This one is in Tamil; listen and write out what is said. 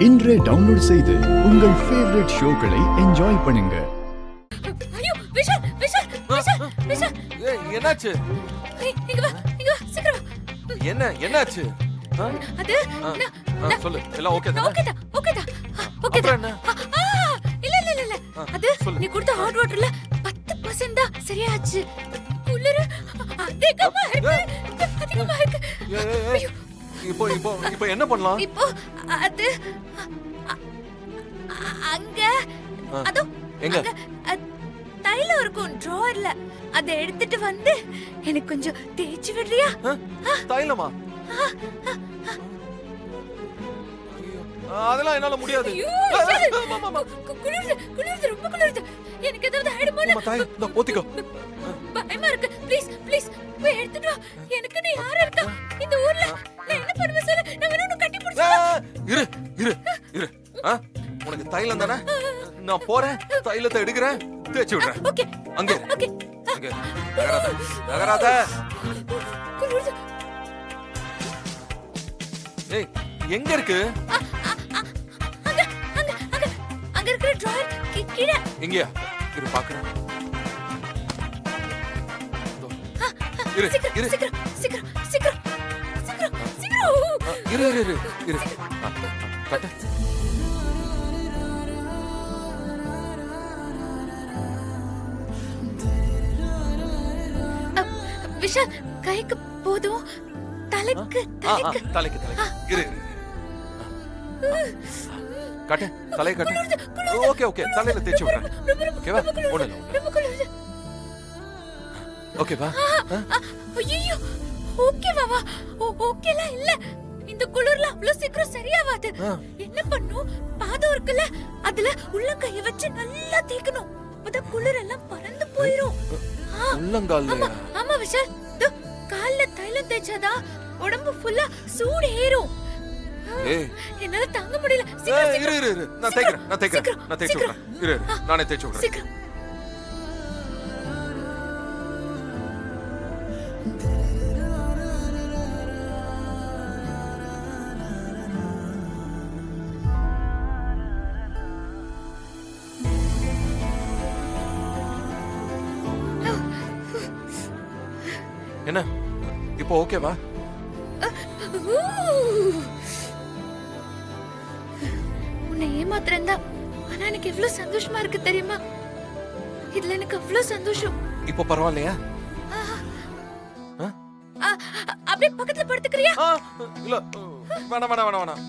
இன்றே டவுன்லோட் செய்து உங்கள் ஃபேவரட் ஷோக்களை என்ஜாய் பண்ணுங்க. ஐயோ விஷால் விஷால் விஷால் விஷால் என்னாச்சு? இங்க வா சீக்கிரம் வா. என்னாச்சு? அது சொல்லு. எல்லாம் ஓகே தானே? ஓகேடா. அப்புறம் என்ன? இல்ல அது நீ கொடுத்த ஹாட் வாட்டர்ல 10% தான் சரியாச்சு. குளிர் அதிகமா இருக்கு. ஐயோ. இப்போ என்ன பண்ணலாம்? இப்போ அது அங்க அதோ எங்க? தைலம் இருக்கும் டிராயர்ல. அதை எடுத்துட்டு வந்து எனக்கு கொஞ்சம் தேய்ச்சி விடுறியா? தைலமா? அதெல்லாம் என்னால முடியாது. குளிருது ரொம்ப குளிருது. எனக்கு ஏதாவது ஆயிடுமோ? தாய் நான் போத்திக்கோ. பயமா இருக்கு. ப்ளீஸ் போய் எடுத்துட்டு வா. எனக்கு நீ யாரா இருக்கா இந்த ஊர்ல? நான் என்ன பண்ணுவேன் சொல்லு. நான் வேணும் கட்டி பிடிச்சு. இரு. உனக்கு தைலம் தானே? நான் போறேன். தைலத்தை எடுக்கிறேன். தேய்ச்சி விடுறேன். ஓகே. அங்கே. நகராத. குளிருது. ஏய் எங்க இருக்கு? அங்க இருக்கிற டிராயர் கீழே. எங்கயா? இரு பாக்குறேன். சீக்கிரம். இரு. கட்ட. விஷால் கைக்கு போதும். தலைக்கு. இரு. கட்ட. தலையை கட்ட. ஓகே. தலையில தேய்ச்சி விடுறேன். ஓகேவா? ஒண்ணு. ஓகேவா? ஐயோ ஓகேவா? ஓகேல இல்ல. இந்த குளிர்ல அவ்வளவு சீக்கிரம் சரியாவாது. என்ன பண்ணும்? பாதம் இருக்குல்ல, அதுல உள்ளங்கைய வச்சு நல்லா தேய்க்கணும். அப்பதான் குளிர் எல்லாம் பறந்து போயிரும். உள்ளங்கால்ல? ஆமா விஷால். கால்ல தைலம் தேய்ச்சாதான் உடம்பு ஃபுல்லா சூடு ஏறும். என்னால தாங்க முடியல. இரு. நான் தேய்ச்சு விடுறேன். இரு. நானே தேய்ச்சு விடுறேன். சீக்கிரம். என்ன? இப்போ ஓகேவா? உன்னை ஏமாத்துறேன் தான். ஆனா எனக்கு எவ்வளவு சந்தோஷமா இருக்கு தெரியுமா? இதுல எனக்கு அவ்வளவு சந்தோஷம். இப்போ பரவாயில்லையா? அப்படியே பக்கத்துல படுத்துக்கிறியா? இல்ல வேணாம்.